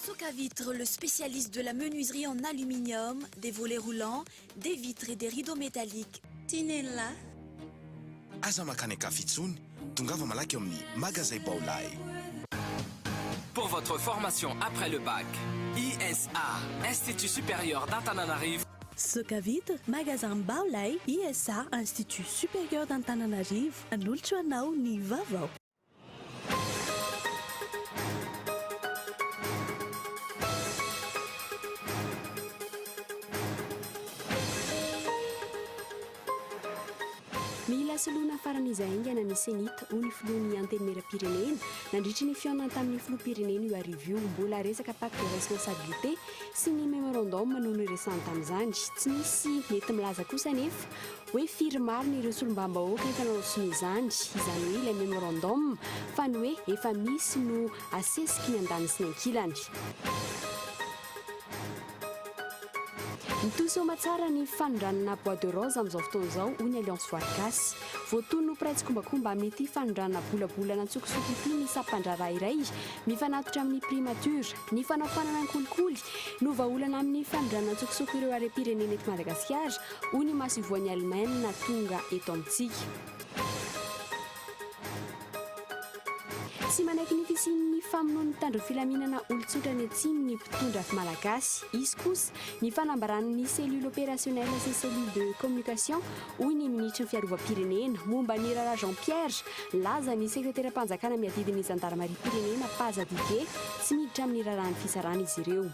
Socavitre, le spécialiste de la menuiserie en aluminium, des volets roulants, des vitres et des rideaux métalliques. Tinella. Aza makany akafitsony, tongava malaky amin'ny magasin Baolay. Pour votre formation après le bac, ISA, Institut supérieur d'Antananarivo. Socavitre, magasin Baolay, ISA, Institut supérieur d'Antananarivo, anolotra anao ny vaovao. Mila soloana faran'izay aingana ny senita ho ny filohan'ny antenimera-pirenena nandritra ny fihaonana tamin'ny filoha-pirenena io arivo io mbola resaka pacte de responsabilité sy ny memorandum no niresahany tamin'izany tsy misy mety milaza kosa nefa hoe firy maro ny ireo solombavam-bahoaka efa nanosony izany izany hoe ilay memorandum fa ny hoe efa misy no asesiky ny andany sy ny ankilany. Nitoso matsara ny fanondranana bois de rose amin'izao fotoana izao hoy ny Alliance Voarigasy. Voatoy no piraitsy kombakomba amin'ity fanondranana bolabolana antsokosoko ity ny sampandraraha iray mifanatotra amin'ny primature. Ny fanaofanana ny kolikoly no vahaolana amin'ny fanondranana antsokosoko ireo harem-pirenena eto Madagasikara hoy ny masivoan'ny Allemagne tonga eto amintsika. Tsy manaiky ny fisian'ny famonoan'ny tandro filaminana olon-tsotra ny atsimo ny mpitondra malagasy. Izy kosa ny fanambarana ny cellule opérationnelle sy cellule de communication hoy ny ministre ny fiarovam-pirenena momba ny Rara Jean-Pierre laza ny sekretera-panjakana miadidin'ny zandarmarie-pirenena Paza Digue tsy miditra amin'ny raharahany fisarana izy ireo.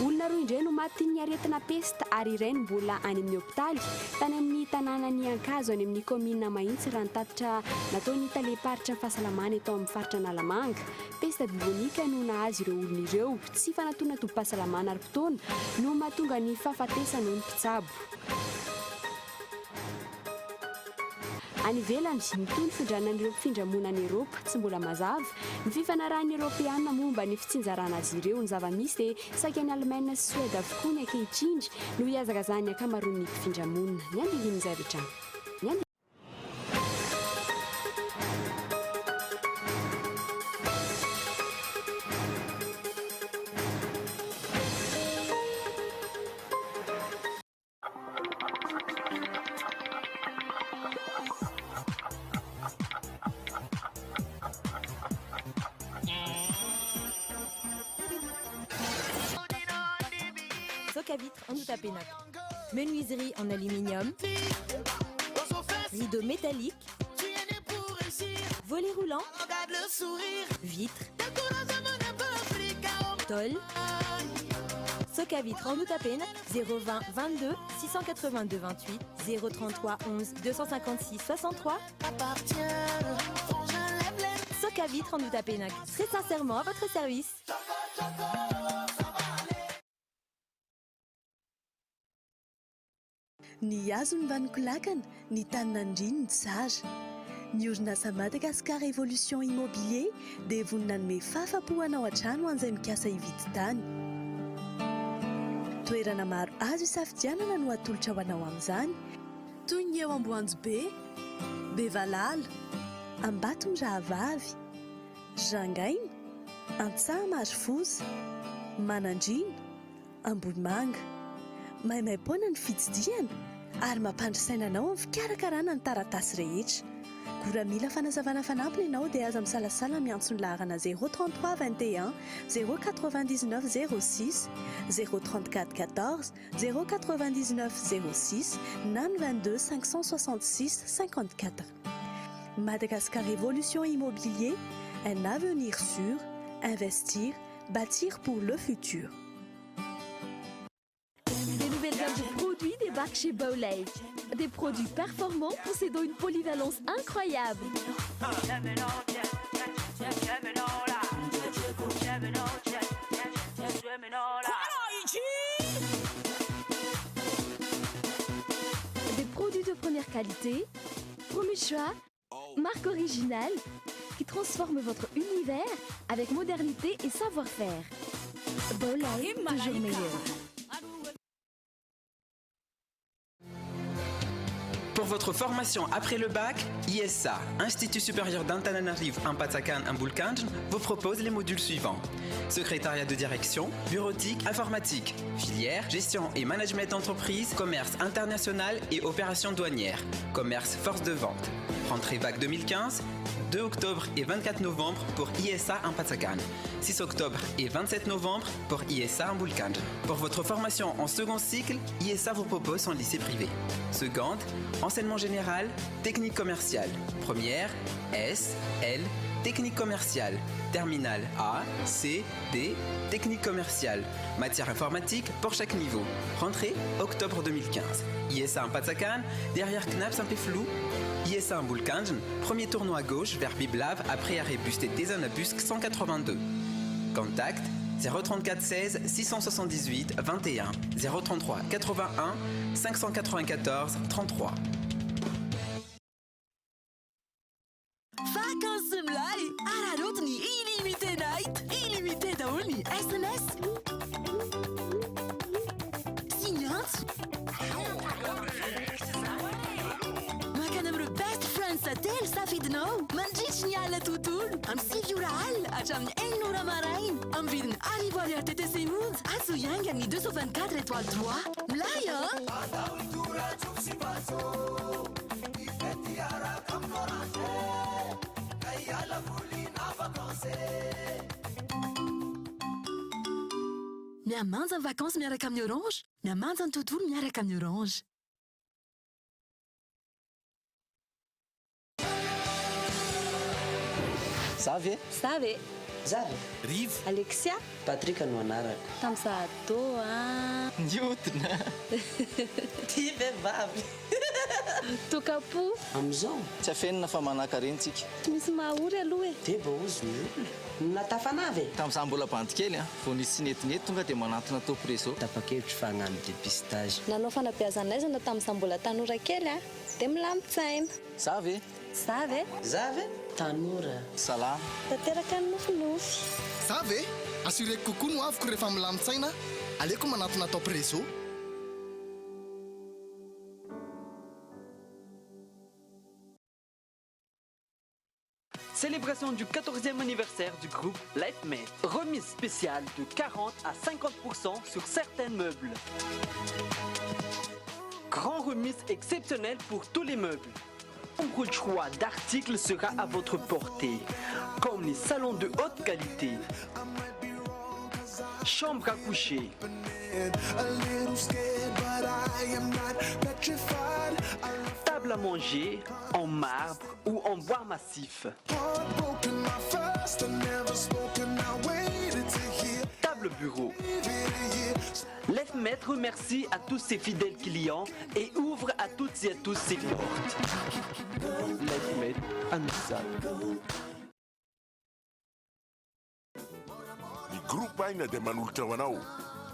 Olona roa indray no maty ny aretina pesta ary iray no mbola any amin'ny hopitaly tany amin'ny tanàna ny Ankazo any amin'ny komina Mahitsy raha nitatitra nataony talehiparitra ny fahasalamana eto amin'ny faritra Analamanga. Pesta bibonika no nahazo ireo olona ireo tsy fanatoana tobim-pahasalamana arim-potoana no mahatonga ny fahafatesana noho ny mpitsabo. Any ivelany mitony findranan'ireo mpifindramona any Eropa tsy mbola mazava ny fifanarahan'ny Eropeana momba ny fitsinjarana azy ireo ny zava-misy dia saika ny Allemagne sy Suède avokoa ny ankehitriny no hiazakazahany ankamaroan'ny mpifindramona. Ny andiliny zavatra. Socavitre en Outapénac. Menuiserie en aluminium. Rideaux métalliques. Volets roulants. Vitres. Tôle. Socavitre en Outapénac. 020 22 682 28 033 11 256 63. Socavitre en Outapénac. Très sincèrement à votre service. Ny hazo ny vanon-kolakana, ny taninandriny ny tsara. Ny orinasa Madagascar Evolution Immobilier dia vonina anome fahafa-po anao an-trano an'izay mikasa hividy tany. Toerana maro azo isafidianana no atolotra ho anao amin'izany toy ny eo Amboanjobe, Bevalala, Ambatondrahavavy, Jangaina, Antsahamarifosy, Manandrina, Ambohimanga. Maimaimpona ny fitsidiana ary mampandrisaina anao amin'ny fikarakarana ny taratasy rehetra. Gora mila fanazavana fanampiny ianao dia aza misalasala miantso ny laharana 033 21 099 06 034 14 099 06 na 22 566 54. Madagascar Évolution Immobilier, un avenir sûr, investir, bâtir pour le futur. Des nouvelles gammes de produits débarquent chez Baolay. Des produits performants possédant une polyvalence incroyable. Des produits de première qualité, premier choix, marque originale, qui transforment votre univers avec modernité et savoir-faire. Baolay, toujours meilleur. Pour votre formation après le bac, ISA, Institut supérieur d'Antananarivo Ampatsakan Ambulkanj, vous propose les modules suivants. Secrétariat de direction, bureautique, informatique, filière, gestion et management d'entreprise, commerce international et opérations douanières, commerce force de vente. Rentrée bac 2015, 2 octobre et 24 novembre pour ISA Ampatsakan, 6 octobre et 27 novembre pour ISA Ambulkanj. Pour votre formation en second cycle, ISA vous propose son lycée privé. Seconde, enseignement général, technique commerciale. Première, S, L, technique commerciale. Terminale A, C, D, technique commerciale. Matière informatique pour chaque niveau. Rentrée, octobre 2015. ISA Ampatsakan, derrière Knap Saint-Péflou. ISA Ambulkanj, premier tournoi à gauche vers Biblave après arrêt busté Desanabusque 182. Contact 034 16 678 21 033 81 594 33. Vacances mlai, ararot ni illimité night, illimité daol ni SMS. Signant. Makanam best friends satel safidno, manjich ni ala tutul, am sivural, acham enura marain, am vidin arrivoire TTC Mood, asu yang ni 224 étoiles 3. Mlaya. Minha mãe em vacances, minha caminho orange. Minha mãe em tudo, minha caminho orange. Savy? Savy. Zavy. Rive. Alexia. Patrick no anarako. Tamsaha toa. Niotona. Ty vehivavy. Tokapo. Amizao. Tsy afenina fa manankarentsika. Tsy misy mahaory aloha e. Dia mba ozy ny olona. Natafanavy. Tamin'izaho mbola bandy kely vao nisy netinety tonga dia manantona topo réseau. Tapa-kevitry fa hagnano dépistage. Nanao fanabeazanaizana tamin'izaho mbola tanora kely dia milamin-tsaina. Zavy. Zavy. Zavy. Tanora. Salama. Tanteraka ny nofinofy. Zavy. Assureko kokoa no aviko rehefa milamin-tsaina. Aleko manatona top réseau. Célébration du 14e anniversaire du groupe LifeMate. Remise spéciale de 40 à 50% sur certains meubles. Grand remise exceptionnelle pour tous les meubles. Nombre de choix d'articles sera à votre portée, comme les salons de haute qualité, chambres à coucher, table à manger en marbre ou en bois massif, table bureau. LifeMate remercie à tous ses fidèles clients et ouvre à toutes et à tous ses portes. LifeMate à Nissan. Le groupe Aina de Manultawanao.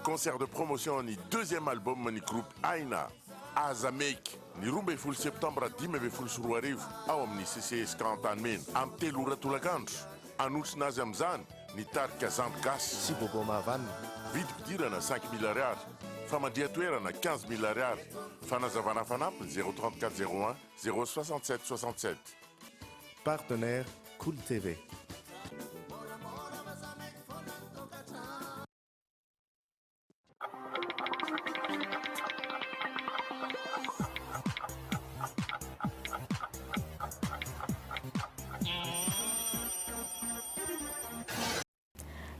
Concert de promotion ni deuxième album ni groupe Aina. Azamek. Ni rumbe full septembre à 10 full suruariv. Awam ni CCS 40 min. Amte lura tulagans. Anus nazamzan. Ni tar kazant gas. Si bobo mavan. Vide dire na 5 000 reais. Fama diatuera na 15 000 reais. Fana Zavana Fanap 034 01 067 67. Partenaire Cool TV.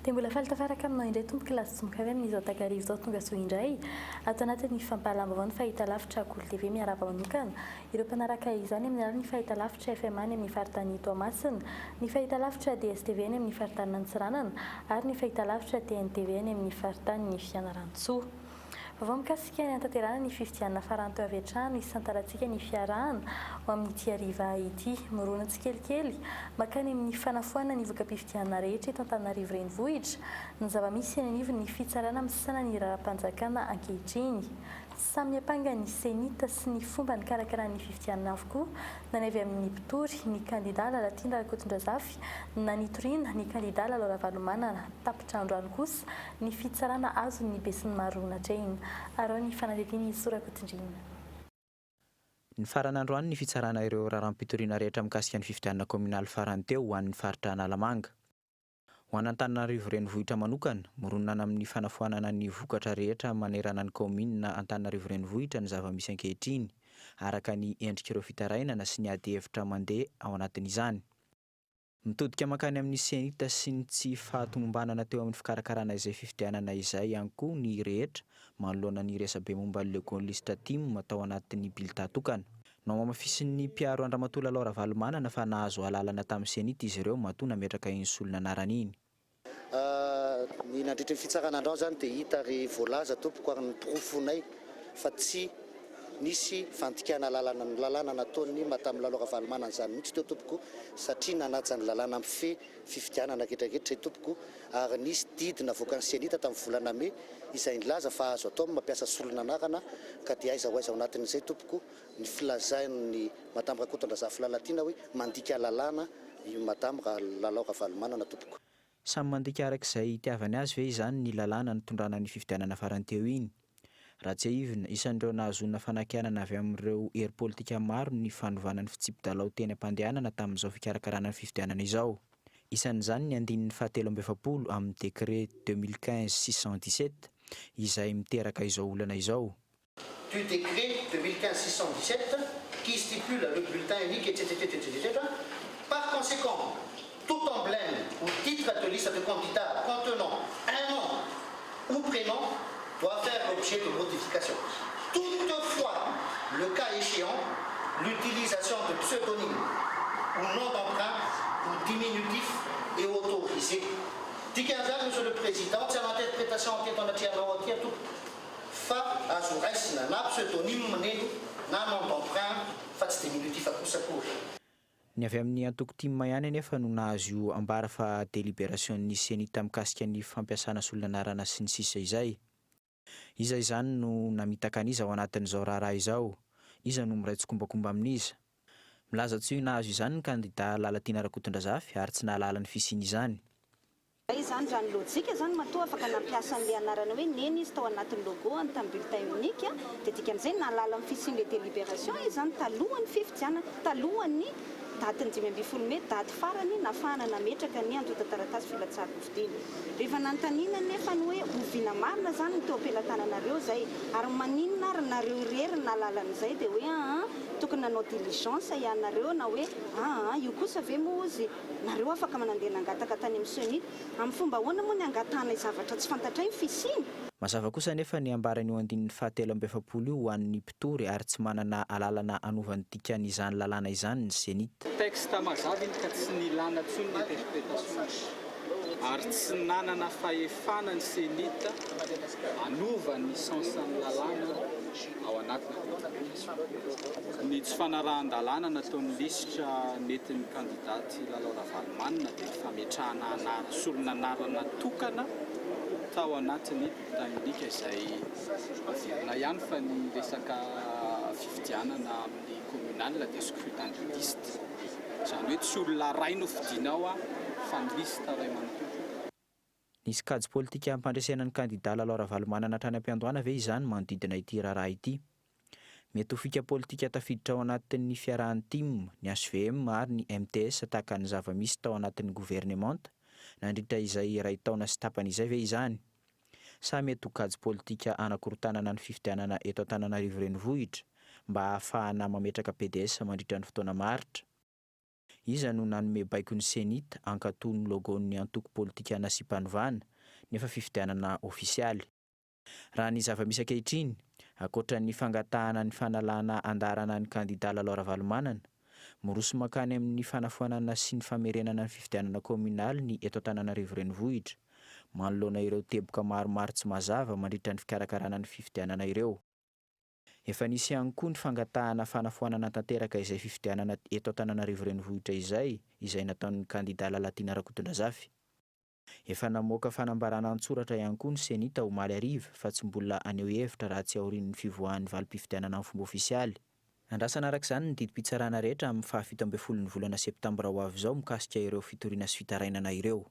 Dia mbola falitafaraka aminao indray tomboka lasy tsomboka avy amin'izao takarivo izao tonga soa indray atao anatin'ny fampahalamba avao ny fahitalavitra Cool TV miarahaba manokana ireo mpanaraka izany amin'ny alalan'ny fahitalavitra FM any amin'ny faritany Toamasina, ny fahitalavitra DSTV any amin'ny faritany Antsiranana ary ny fahitalavitra TNTV any amin'ny faritany Fianarantsoa. Vao mikasika ny antanterana ny fifidianana farany teo avy hatrany isantarantsika ny fiarahana ho amin'ity hariva ity morona tsikelikely makany amin'ny fanafoana ny voka-pifidianana rehetra eto Antananarivo renivohitra ny zava-misy any anivony ny fitsarana misana ny raharaham-panjakana ankehitriny. Samy apanga ny senita sy ny fomba ny karakara ny fifidianana avokoa na ny avy amin'ny mpitory ny kandida Lalatinda Rakotondrazafy na ny torina ny kandida Laura Valomanana tapitra androany kosa ny fitsarana azony ny besin'ny marona trehina. Arao ny fanadidiny Sorakotondrina. Ny faran'androany ny fitsarana ireo raharam-pitoriana rehetra mikasika ny fifidianana kominaly farany teo ho an'ny faritra Analamanga. Ho an'Antananarivo renivohitra manokana, moronana amin'ny fanafoanana ny vokatra rehetra manerana ny komina Antananarivo renivohitra ny zava-misy ankehitriny araka ny endrik'ireo fitarainana sy ny ady hevitra mandeha ao anatin'izany. Mitodika makany amin'ny senita sy ny tsy fahatomombanana teo amin'ny fikarakarana izay fifidianana izay ihany koa ny rehetra manoloana ny resabe momba ny legonlista tim atao anatin'ny bilita tokana. No mamafisin'ny mpiaro Andramatola Laura Valomanana fa nahazo alalana tamin'ny senita izy ireo matoa nametraka iny solona anarany iny. Ny nandritra ny fitsarana andreo zany dia hita ry voalaza tompoko ary ny profonay fa tsy nisy fantikana lalana nataony Madame Laura Valomanana zany mihitsy teo tompoko satria nanaja ny lalana amin'ny fifidianana ketraketra tompoko ary nisy didina avoakan'ny senita tamin'ny volana May izay nilaza fa azo atao mampiasa solona anarana ka dia aiza ho aiza ao anatin'izay tompoko ny filazain'ny Madame Rakotondraza Filalatina hoe mandika lalana i Madame Laura Valomanana tompoko. Samy mandika arak'izay itiavany azy ve izany ny lalàna nitondrana ny fifidianana farany teo iny. Raha tsy aivina, isan'ireo nahazona fanakianana avy amin'ireo hery politika maro ny fanovana ny fitsipidalao teny am-pandehanana tamin'izao fikarakarana ny fifidianana izao. Isan'izany ny andinin'ny 17 amin'ny décret 2015-617 izay miteraka izao olana izao. Du décret 2015-617 qui stipule le bulletin unique etc. Par conséquent, tout emblème ou titre de liste de candidat contenant un nom ou prénom doit faire l'objet de modification. Toutefois, le cas échéant, l'utilisation de pseudonymes ou nom d'emprunt ou diminutif est autorisée. Tikanzan, Monsieur le Président, c'est l'interprétation en tête en matière tout. Fa azouraisi na pseudonyme na nom d'emprunt fa tsy diminutif akosakory. Ny avy amin'ny antoko tim ihany anefa no nahazo io ambara fa délibération-ny senita mikasika ny fampiasana solonanarana sy ny sisa izay. Iza izany no namitaka an'iza ao anatin'izao raharaha izao. Iza no miraitsy kombakomba amin'iza. Milaza tsy ho nahazo izany ny kandida Lalatina Rakotondrazafy ary tsy nahalala ny fisiany izany. Izany raha ny lojika zany matoa afaka nampiasa an'ilay anarana hoe neny izy tao anatin'ny logo any tamin'ny bulletin unique dia dikan'izay nahalala amin'ny fisian'ilay délibération izy zany talohan'ny fifidianana talohan'ny datiny 5 May daty farany nafahana nametraka ny antota taratasy filatsar-kofidiana. Rehefa nanontaniana nefa ny hoe oviana marina zany ny teo am-pelatananareo zay ary maninona ary nareo rery nahalalanaizay dia hoe tokony nanao diligence ianareo na hoe io kosa ve moa izy nareo afaka manandeha nangataka tany amin'ny senita amin'ny fomba ahoana moa ny angatana zavatra tsy fantatray ny fisiny. Mazava kosa nefa ny ambarany io andinin'ny 17 io ho an'ny mpitory ary tsy manana alalana anovany dikany izany lalàna izany ny senita. Texte mazava iny ka tsy nilana tsony ny interprétation ary tsy nanana fahefana ny senita anova ny sensan'ny lalàna ao anatiny. Ny tsy fanarahan-dalàna nataon'ny lisitra netin'ny kandidaty Laura Valomanana dia fametrahana solonanarana tokana tao anatin'ny bulletin izay averina ihany fa ny resaka fifidianana amin'ny communal dia scrutin de liste. Izany hoe tsy olona ray no fidinao fa ny lista ray manontolo. Nisy kajy politika ampandresena ny kandida Laura Valomanana hatrany am-piandohana ve izany manodidina ity raharaha ity. Mety ho fika politika tafiditra ao anatin'ny fiarahan'ny tim, ny HVM ary ny MTS tahaka ny zava-misy tao anatin'ny gouvernemanta nandritra izay iray taona sy tapany izay ve izany. Sa mety ho kajy politika anakorotanana ny fifidianana eto Antananarivo renivohitra mba ahafahana mametraka PDS mandritra ny fotoana maritra. Iza no nanome baiko ny senita ankatony logon'ny antoko politika nasimpanovana nefa fifidianana ofisialy. Raha ny zava-misy ankehitriny, akoatra ny fangatahana ny fanalana andarana ny kandida Laura Valomanana, moroso makany amin'ny fanafoanana sy ny famerenana ny fifidianana kominaly ny eto Antananarivo renivohitra, manoloana ireo teboka maromaro tsy mazava mandritra ny fikarakarana ny fifidianana ireo. Efa nisy ihany koa ny fangatahana fanafoanana tanteraka izay fifidianana eto Antananarivo renivohitra izay nataon'ny kandida Lalatina Rakotondrazafy. Efa namoaka fanambarana an-tsoratra ihany koa ny senita omaly ariva fa tsy mbola aneo hevitra raha tsy aorian'ny fivoahan'ny valim-pifidianana amin'ny fomba ofisialy. Andrasana arak'izany ny didim-pitsarana rehetra amin'ny 17 volana Septambra ho avy izao mikasika ireo fitoriana sy fitarainana ireo.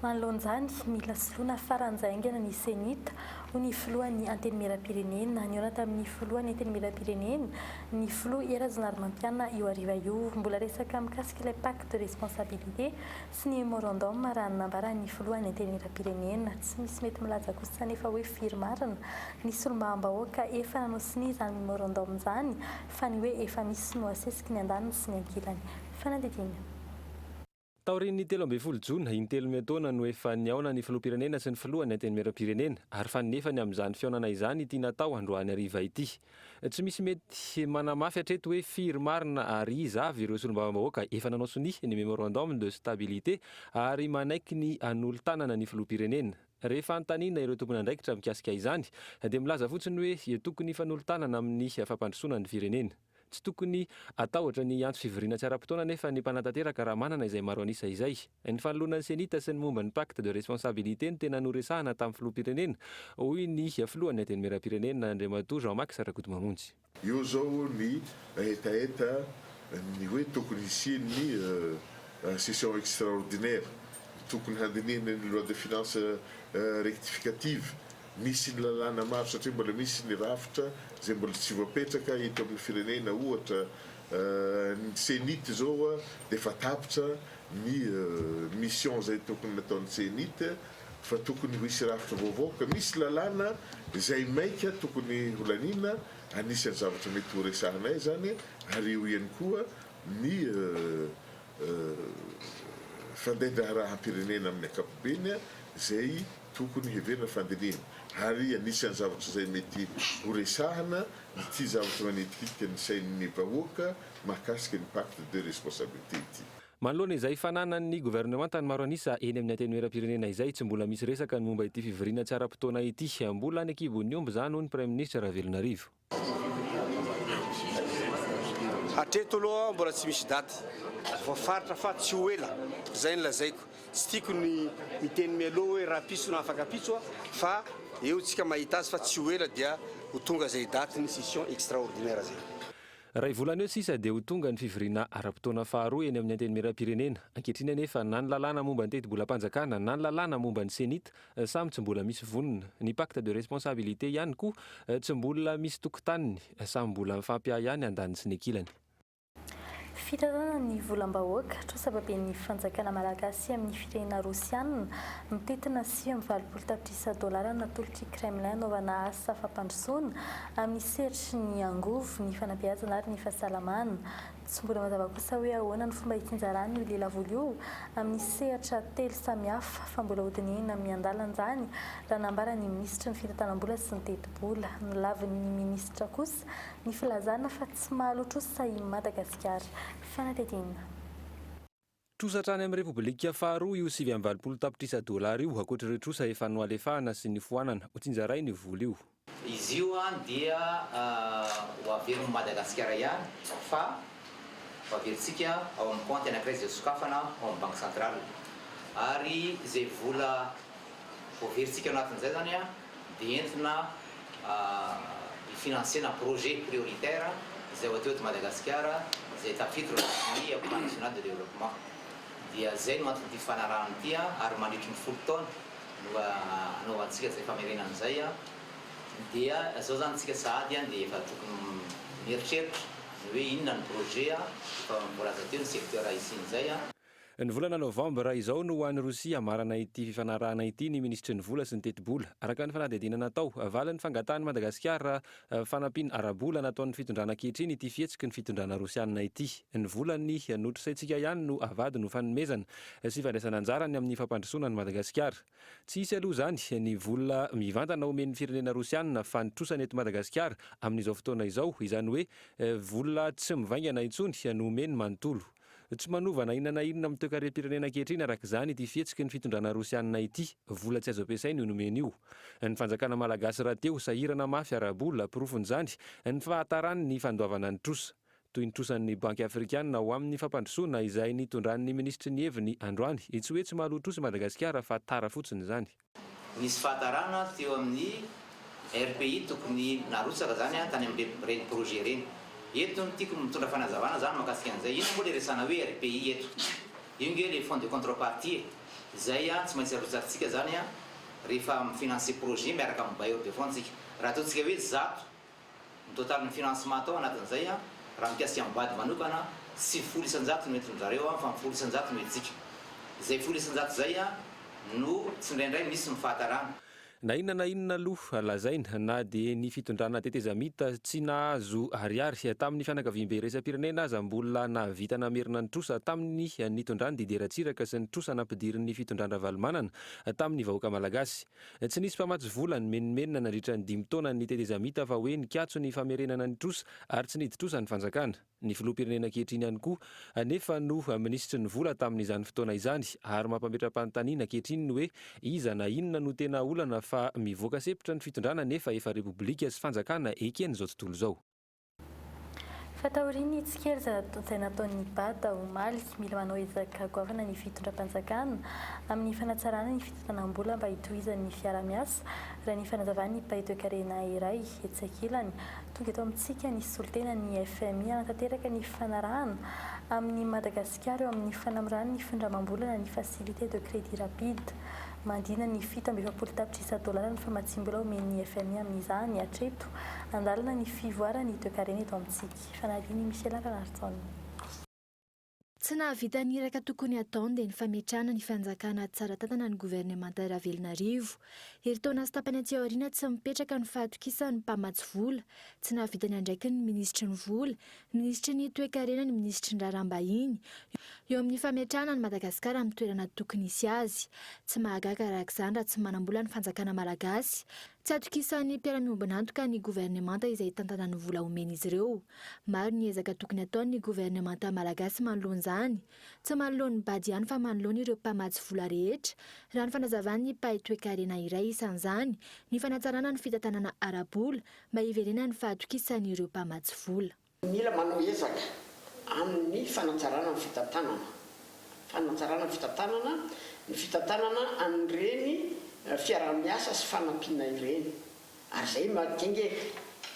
manoloan'izany mila soloana faran'izay aingana ny senita ho ny filohan'ny anteny miram-pirenena niona tamin'ny filohan'ny anteny miram-pirenena ny filoha Erazanary Mampiana io ariva io mbola resaka mikasika ilay pacte de responsabilité sy ny memorandum raha nambaran'ny filohan'ny anteny miram-pirenena tsy misy mety milaza kosa nefa hoe firmarina ny solombam-bahoaka efa nanao siny izany memorandum izany fa ny hoe efa misy no asesiky ny andaniny sy ny ankilany fanadidina. Taorian'ny 12 Jona intelo metaona no efa niaona ny filoham-pirenena sy ny filohan'ny anteny miram-pirenena ary fanefany amin'izany fiaonana izany ity natao androany hariva ity. Tsy misy mety manamafy hatreto hoe firy marina ary iza avy ireo solombam-bahoaka efa nanao sony ny memorandum de stabilité ary manaiky ny anolo-tanana ny filoham-pirenena. Rehefa antanina ireo tompony andraikitra mikasika izany dia milaza fotsiny hoe tokony fanolo-tanana amin'ny fampandrosoana ny firenena. Tsy tokony atahotra ny antso fivoriana tsy ara-potoana nefa ny mpanantanteraka raha manana izay maro anisa izay. Ny fanoloana ny senita sy ny momba ny pacte de responsabilité no tena noresahana tamin'ny filoham-pirenena hoy ny filohan'ny anteny miram-pirenena Andriamatoa Jean-Marc Sarrakotomamonjy. Io zao ny etaeta ny hoe tokony hisian'ny session extraordinaire tokony handinihana ny loi de finance rectificative. Misy ny lalàna maro satria mbola misy ny rafitra zay mbola tsy voapetraka eto amin'ny firenena ohatra ny senita zao dia efa tapitra ny mission zay tokony nataon'ny senita fa tokony ho hisy rafitra vaovao ka misy lalàna zay maika tokony holanina anisan'ny zavatra mety ho resahanay zany ary io ihany koa ny fandehandraharaha-pirenena amin'ny ankapobeny zay tokony heverina fandinihana ary anisan'ny zavatra zay mety ho resahana ity zavatra manetikitika ny sain'ny vahoaka mahakasika ny pacte de responsabilité ity. Manoloana izay fananan'ny gouvernement tany maro anisa eny amin'ny anteny miram-pirenena izay tsy mbola misy resaka ny momba ity fivoriana tsy ara-potoana ity mbola any akibon'ny omby izany hoy ny Prime Ministre Ravelonarivo. Hatreto aloha mbola tsy misy daty voafaritra fa tsy ho ela zay ny lazaiko tsy tiako ny miteny mialoha hoe raha piso na afaka piso fa eo tsika mahita azy fa tsy ho ela dia ho tonga zay daty ny session extraordinaire zay. Raha volana eo sisa dia ho tonga ny fivoriana ara-potoana faharoa eny amin'ny anteny miram-pirenena. Ankehitriny anefa na ny lalàna momba ny teti-bola-panjakana na ny lalàna momba ny senita samy tsy mbola misy vonona. Ny pacte de responsabilité ihany koa tsy mbola misy tokotaniny samy mbola mifampiahy ihany andaniny sy ny ankilany. Fitanana ny volam-bahoaka trosababen'ny fanjakana malagasy amin'ny firenena rosianina mitetina $6.20 tapitrisa natolotra Kremlin anaovana asa fampandrosoana amin'ny seritry ny angovo ny fanabeazana ary ny fahasalamana. Tsy mbola mazava kosa hoe ahoana ny fomba hitsinjarany io lelavoly io amin'ny sehatra telo samihafa fa mbola hodinihina amin'ny andalan'izany raha nambarany minisitra ny fitantanam-bola sy ny teti-bola. Nolavin'ny minisitra kosa ny filazana fa tsy mahalotrosa i Madagasikara. Fanatedina. Trosatrany amin'ny Repoblika faharoa io $7.20 tapitrisa io ankoatr'ireo trosa efa noalefahana sy ny foanana ho tsinjaray ny vola io. Izy io dia ho averin'i Madagasikara ihany fa ho averintsika ao amin'ny compte anankiray izay sokafana ao amin'ny banque centrale ary izay vola ho averintsika anatin'izay zany dia entina finansiana projet prioritaire izay ho atao eto Madagasikara izay tafiditra ny plan national de développement. Dia zay no antony ity fanarahana ity ary mandritry ny 10 taona no anaovantsika izay famerenana izay dia zao zany tsika sahady dia efa tokony mieritreritra hoe inona ny projet efa mbola teo ny secteur isin'izay. Ny volana Novambra izao no ho an'ny Rosia marana ity fifanarahana ity ny ministry ny vola sy ny teti-bola. Araka ny fanadihadiana natao valan'ny fangatahany Madagasikara fanampiana ara-bola nataon'ny fitondrana ankehitriny ity fihetsiky ny fitondrana rosianina ity. Ny volany notrosaintsika ihany no avady no fanomezana sy fandraisana anjarany amin'ny fampandrosoana ny Madagasikara. Tsy hisy aloha zany ny vola mivantana omen'ny firenena rosianina fa nitrosany eto Madagasikara amin'izao fotoana izao izany hoe vola tsy mivaingana intsony no omeny manontolo. Tsy manovana inona na inona amin'ny toe-karem-pirenena ankehitriny araka izany ity fihetsiky ny fitondrana rosianina ity vola tsy azo ampiasaina io nomeny io. Ny fanjakana malagasy rahateo sahirana mafy ara-bola porofon'izany ny fahatarany ny fandoavana ny trosa toy ny trosan'ny banky afrikanina ho amin'ny fampandrosoana izay nitondran'ny ministry ny heviny androany tsy hoe tsy mahaloa trosa Madagasikara fa tara fotsiny izany. Nisy fahatarana teo amin'ny RPI tokony narotsaka zany tany amin'ny projet reny. Eto no tiako mitondra fanazavana zany mahakasika an'izay. Ino moa le resana hoe RPI eto? Io nge le fonds de contrepartie zay tsy maintsy arotsarintsika zany rehefa mifinancer projet miaraka amin'ny bailleur de fonds tsika raha ataontsika hoe 100 ny total ny financement atao anatin'izay raha mikasika amin'ny bady manokana sy 100 no entin'ny zareo fa 100 no entsika zay 100 zay no tsy indraindray misy mifahatarana na inona aloha lazaina na dia ny fitondrana tetezamita tsy nahazo ariary tamin'ny fianakaviam-be resam-pirenena aza mbola navita namerina ny trosa tamin'ny nitondrany dideratsiraka sy ny trosa nampidirin'ny fitondrana valomanana tamin'ny vahoaka malagasy. Tsy nisy mpamatsy vola ny menimenina nandritra ny 5 taona ny tetezamita fa hoe nikatso ny famerenana ny trosa ary tsy niditrosa ny fanjakana. Ny filoham-pirenena ankehitriny ihany koa nefa no minisitry ny vola tamin'izany fotoana izany ary mampametra-panontaniana ankehitriny hoe iza na inona no tena olana fa mivoaka sepitra ny fitondrana nefa efa repoblika sy fanjakana eken'izao tontolo izao. Fataoriany itsikely izay nataon'ny Bata Omaly mila manao ezaka goavana ny fitondram-panjakana amin'ny fanatsarana ny fitondrana-bola mba hitohizan'ny fiara-miasa raha ny fanazavany paitoekarena iray etsakilany tonga eto amintsika ny solitena ny FMI anatanteraka ny fanarahana amin'ny Madagasikara eo amin'ny fanamorana ny findramam-bola ny facilité de crédit rapide mandina ny $700 ny famatsim-bola omen'ny FMI amin'izany hatreto andalana ny fivoarany toekarena eto amintsika. Fanadiny Michel Ranartsoni. Tsy nahavita niraka tokony ataony dia ny fametrahana ny fanjakana tsara tantana ny governemanta Ravelonarivo. Herintaona sy tapany aty aoriana tsy mipetraka ny fahatokisany mpamatsy vola. Tsy nahavita ny andraiky ny ministry ny vola, ny ministry ny toekarena, ny ministry ny raharaham-bahiny eo amin'ny fametrahana ny Madagasikara amin'ny toerana tokony hisy azy. Tsy mahagaga araka izany raha tsy manambola ny fanjakana malagasy. Tsy atokisan'ny mpiara-miombonantoka ny governemanta izay tantana ny vola omeny izy ireo. Maro ny ezaka tokony ataony governemanta malagasy manoloana izany. Tsy manoloany bady ihany fa manoloany ireo mpamatsy vola rehetra. Raha ny fanazavany paitoekarena iray isan'izany ny fanatsarana ny fitantanana ara-bola mba hiverena ny fahatokisan'ny ireo mpamatsy vola. Mila manao ezaka amin'ny fanatsarana ny fitantanana. Fanatsarana ny fitantanana anireny fiara-miasa sy fanampiana ireny. Ary zay mahatonga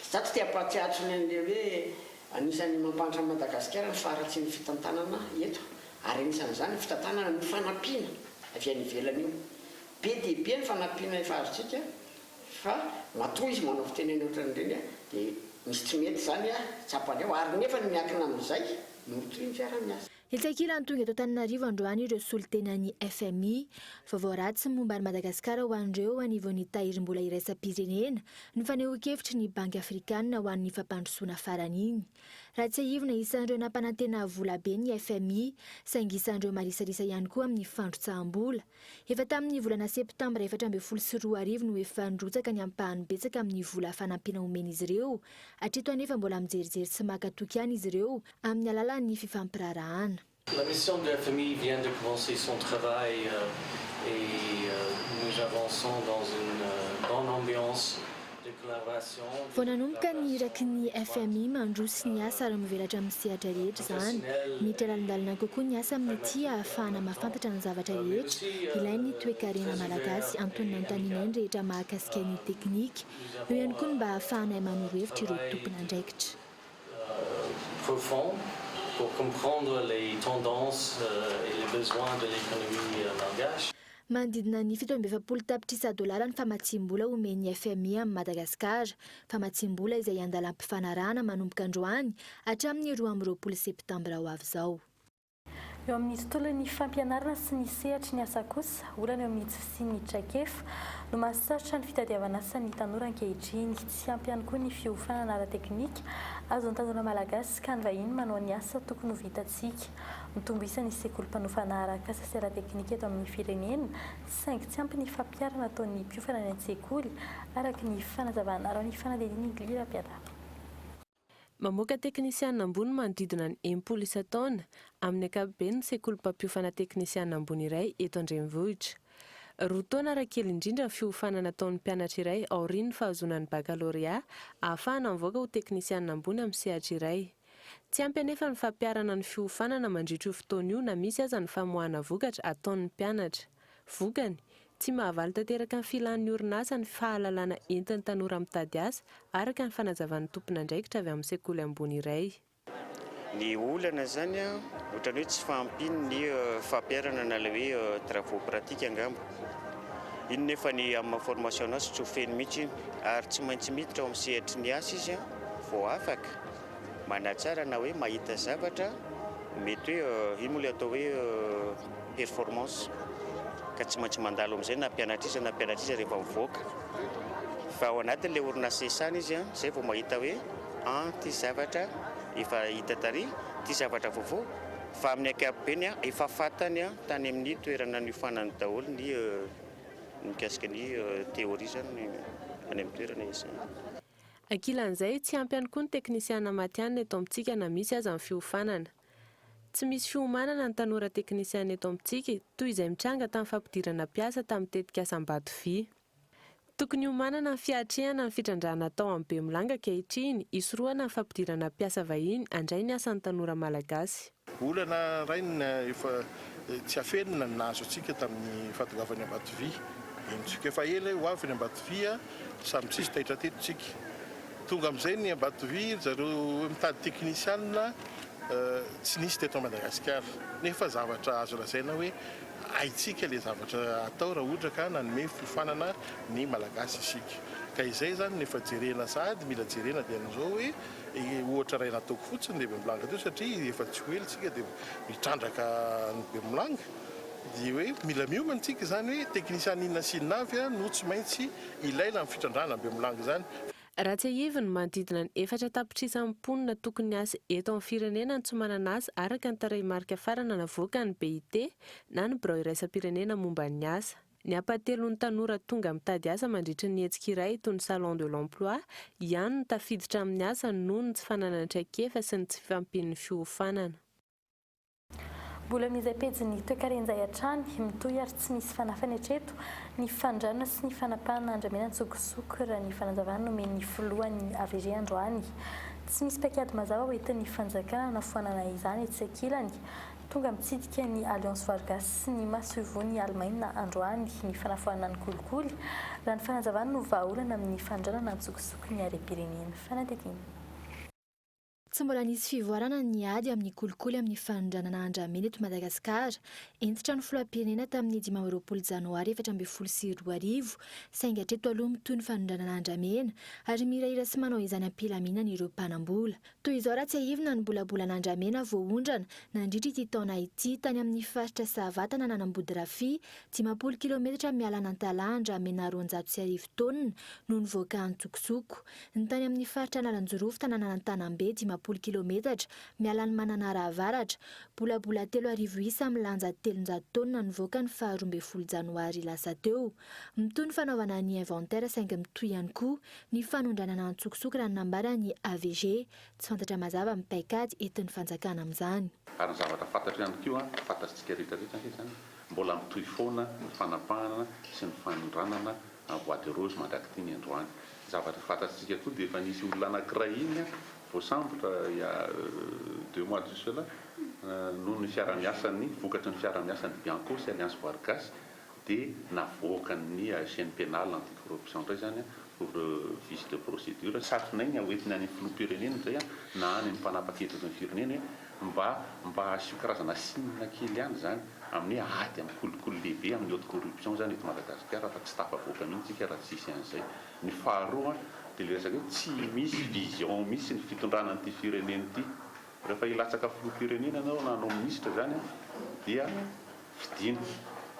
zato ty ampatsiatrony an'ilay hoe anisan'ny mampantra Madagasikara ny faratsy ny fitantanana eto. Ary anisan'izany ny fitantanana ny fanampiana avy any ivelany io. Be dia be ny fanampiana efa azotsika fa matoa izy manao fitenena ohatran'ireny dia misy tsy mety zany tsapany eo ary nefa ny miankina amin'izay notoy ny fiara-miasa. Iltsakila ny tonga eto Antananarivo androany ireo solitenan'ny FMI. Vaovao ratsy momba ny Madagasikara ho an'ireo anivon'ny tahirim-bola iraisam-pirenena ny fanehoan-kevitry ny Banky Afrikanina ho an'ny fampandrosoana farany iny. Raha tsy ahivona isan'ireo nampanantena vola be ny FMI saingy isan'ireo marisarisa ihany koa amin'ny fandrotsaham-bola. Efa tamin'ny volana septambra 2024 no efa nirotsaka ny ampahany betsaka amin'ny vola fanampiana omeny izy ireo. Hatreto anefa mbola mijerijery sy makatoky ihany izy ireo amin'ny alalan'ny fifampirarahana. La mission de FMI vient de commencer son travail et nous avançons dans une bonne ambiance de collaboration. Vao nanomboka ny iraky ny FMI mandroso ny asa ary mivelatra amin'ny sehatra rehetra izany. Miditra lalandalina kokoa ny asa amin'ny ity ahafahana mahafantatra ny zavatra rehetra ilain'ny toekarena malagasy antonina anontaniana ny rehetra mahakasika ny teknika. Eo ihany koa mba ahafahana manoro-hevitra ireo tompona andraikitra. Profond pour comprendre les tendances et les besoins de l'économie malgache. Manodidina ny $720 ny famatsim-bola omen'ny FMI amin'ny Madagasikara. Famatsim-bola izay andalam-pifanarahana manomboka androany hatramin'ny 12 septambra ho avy izao. Eo amin'ny tontolon'ny fampianarana sy ny sehatra ny asa kosa, olana eo amin'ny tsy ny traikefa no mahasarotra ny fitadiavana asa ny tanora ankehitriny. Tsy ampy ihany koa ny fiofanana ara-teknika azon'ny tanora malagasy ka ny vahiny manao ny asa tokony ho vitantsika. Mitombo isan'ny sekolim-panofana arak'asa sy ara-teknika eto amin'ny firenena saingy tsy ampy ny fampiarana ataon'ny mpiofana ny an-tsekoly araka ny fanazavana raha ny fanadininy Glira Piada. Mamoaka teknisianina ambony manodidina ny 10 isa-taona amin'ny ankapobeny ny sekolim-pampiofana teknisianina ambony iray eto Andrenivohitra. 2 taona rakely indrindra ny fiofanana ataon'ny mpianatra iray aorian'ny fahazonan'ny bakalorea ahafahana mivoaka ho teknisianina ambony amin'ny sehatra iray. Tsy ampy anefa ny fampiarana ny fiofanana mandritra io fotoana io na misy aza ny famoahana vokatra ataon'ny mpianatra. Vokany tsy mahavaly tanteraka ny filan'ny orinasa ny fahalalana entin'ny tanora mitady asa araka ny fanazavan'ny tompona andraikitra avy amin'ny sekoly ambony iray. Ny olana zany a ohatrany hoe tsy fampiny ny fampiarana na ilay hoe travaux pratique angamba. Iny nefa ny amin'ny formation azy tsy ho feno mihitsy ary tsy maintsy miditra ao amin'ny sehatry ny asa izy a vao afaka manatsara na hoe mahita zavatra mety hoe ino moa ilay atao hoe performance ka tsy maintsy mandalo amin'izay na mpianatrisa rehefa mivoaka fa ao anatin'ilay orinasa isany izy a zay vao mahita hoe ty zavatra efa hita tary ty zavatra vaovao fa amin'ny ankapobeny a efa fantany a tany amin'ny toerana niofanany daholo ny mikasika ny théorie zany any amin'ny toerana isany. Ankilan'izay tsy ampy ihany koa ny teknisiana matianina eto amintsika na misy aza amin'ny fiofanana. Tsy misy fiomanana ny tanora teknisiana eto amintsika toy izay mitranga tamin'ny fampidirana mpiasa tamin'ny tetikasam-bato vy. Tokony homanana ny fiatrehana ny fitrandrana atao amin'ny Bemolanga ankehitriny hisorohana ny fampidirana mpiasa vahiny handray ny asan'ny tanora malagasy. Olana ray efa tsy afenina ny nahazo antsika tamin'ny fahatongavany Ambatovy. Intsika efa ela ho avy ny Ambatovy samy tsisy taitra tetitsika. Tonga amin'izay ny Ambatovy zareo mitady teknisianina tsy nisy teto Madagasikara. Nefa zavatra azo lazaina hoe haitsika le zavatra atao raha ohatra ka nanome fiofanana ny malagasy isika. Ka izay zany nefa jerena sady mila jerena dia an'izao hoe ohatra ray nataoko fotsiny dia Bemolanga teo satria efa tsy ho elitsika dia mitrandraka ny Bemolanga dia hoe mila miomana tsika zany hoe teknisiana inona sy inona avy no tsy maintsy ilaina amin'ny fitrandrana ny Bemolanga zany. Ratsahivy ny manodidina ny 4 tapitrisa mponina tokony asa eto amin'ny firenena ny tsy manana asa araka ny tarehimarika farana navoaka ny BIT na ny birao iraisam-pirenena momba ny asa. Ny apatelon'ny tanora tonga mitady asa mandritry ny hetsika iray toy ny salon de l'emploi ihany ny tafiditra amin'ny asa noho ny tsy fananana traikefa sy ny tsy fifampin'ny fiofanana. Mbola mizay pejiny toekaren'izay hatrany mitohy ary tsy misy fanafana hatreto ny fandranana sy ny fanapahana andramena ntsokosoko raha ny fanazavana nomen'ny filohan'ny AVG androany. Tsy misy paikady mazava hoentin'ny fanjakana na foanana izany etsy ankilany. Tonga mitsidika ny Alliance Vargas sy ny mahasoivony Allemagne androany ny fanafoanana ny kolikoly raha ny fanazavana no vahaolana amin'ny fandranana ntsokosoko ny harem-pirenena. Fanatetiana. Tsy mbola nisy fivoarana ny ady amin'ny kolikoly amin'ny fandranana andramena eto Madagasikara. Entitra ny filoham-pirenena tamin'ny 12 Janoary 2024 saingy hatreto aloha mitohy ny fandranana andramena ary mirahira sy manao izany ampilaminana ireo mpanambola. Toy izao Ratsahivy ny bolabolana andramena voaondrana nandritra ity taona ity tany amin'ny faritra Savatana nanambody Rafy 10 kilometatra miala Nantala andramena 200 taonina no nivoaka an-tsokosoko. Ny tany amin'ny faritra Nalanjorofo tanàna Antanambe 10 kilometatra miala ny Mananara avaratra bolabola 3 isa milanja 300 taonina nivoaka ny 12 Janoary lasa teo. Mitohy ny fanaovana ny inventaire saingy mitohy ihany koa ny fanondranana an-tsokosoko raha nambara ny AVG tsy fantatra mazava amin'ny paikady entin'ny fanjakana amin'izany. Ary ny zavatra fantatra ihany koa fantatsika rehetrarehetra zany mbola mitohy foana ny fanapahana sy ny fanondranana boîte de rose mandrakity ny androany. Zavatra fantatsika koa dia efa nisy olona anankiray iny vao sambotra il y a 2 mois de cela noho ny fiara-miasan'ny vokatry ny fiara-miasan'ny Bianco sy Alliance Vargas dia navoaka ny chaîne pénale anticorruption indray zany pour vice de procédure. Satronainy hoentina any filoham-pirenena zay na any mpanapa-kevitra ny firenena mba asio karazana sinina kely ihany zany amin'ny ady amin'ny kolikoly lehibe amin'ny haute corruption zany eto Madagasikara fa tsy tafavoaka mihitsy raha tsisy an'izay. Ny faharoa dia le resaka hoe tsy misy vision misy ny fitondrana an'ity firenena ity. Rehefa hilatsaka filoham-pirenena ianao na anao ministra zany dia fidina.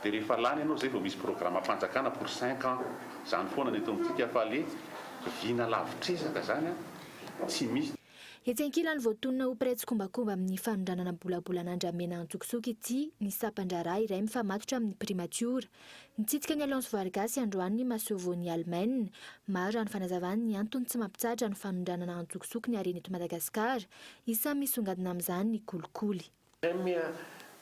Dia rehefa lany ianao zay vao misy programme fanjakana pour 5 ans. Zany foana ny eto amintsika fa le vina lavitresaka zany tsy misy. Etsy ankilany voatonona ho piraitsy-kombakomba amin'ny fanondranana bolabolana andramena an-tsokosoko ity ny sapan-draharaha iray mifamatotra amin'ny primature. Nitsitsika ny Alliance Vargas androany ny mahasovoan'ny Allemagne. Maro ny fanazavany ny antony tsy mampitsahatra ny fanondranana an-tsokosoko ny harena eto Madagasikara. Isany misongadina amin'izany ny kolikoly. Première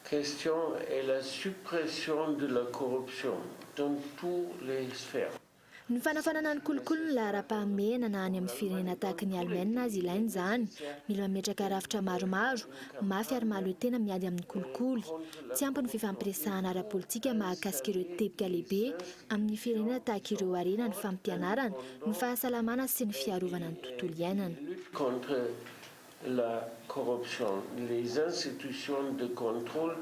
question est la suppression de la corruption dans tous les sphères. Ny fanafanana ny kolikoly ny lahara-pahamehana na any amin'ny firenena tahaka ny Allemagne azy ilainy izany. Mila mametraka rafitra maromaro, mafy ary mahaloa-tena miady amin'ny kolikoly. Tsy ampy ny fifampiresahana ara-politika mahakasika ireo tebika lehibe amin'ny firenena tahaka ireo harena ny fampianarana, ny fahasalamana sy ny fiarovana ny tontolo iainana. Contre la corruption, les institutions de contrôle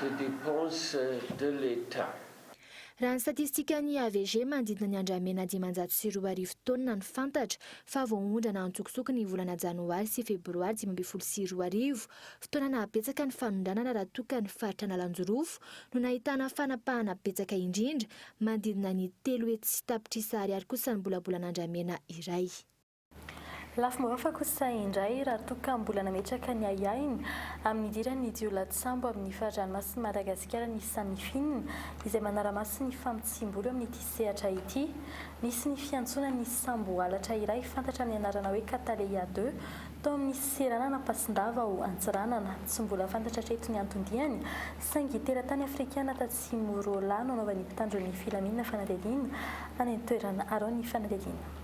des dépenses de l'État. Raha ny statistikany AVG manodidina ny andramena 540 taonina ny fantatra fa voaondrana antsokotsoko ny volana janoary sy febroary 2024, fotoana nabetsaka ny fanondranana raha toka ny faritra Nalanjorofo no nahitana fanapahana betsaka indrindra manodidina ny 3 hetsy sy tapitrisa ariary kosa ny bolabolan'andramena iray. Lafo mavafa kosa indray raha toka mbola nametraka ny ayainy amin'ny idirany Jiolatssambo amin'ny fahadranomasina Madagasikara ny samifine izay manara-maso ny fampitsiam-bola amin'ny ity sehatra ity. Nisy ny fiantsona ny sambo alatra iray fantatra amin'ny anarana hoe Cataleya 2 tao amin'ny serana Napasindava ao Antsiranana. Tsy mbola fantatra hatreto ny antondiany saingy teratany afrikana Tatsimo Rola no anaovan'ny mpitandron'ny filaminana fanadihadiana any an-toerana Arony fanadihadiana.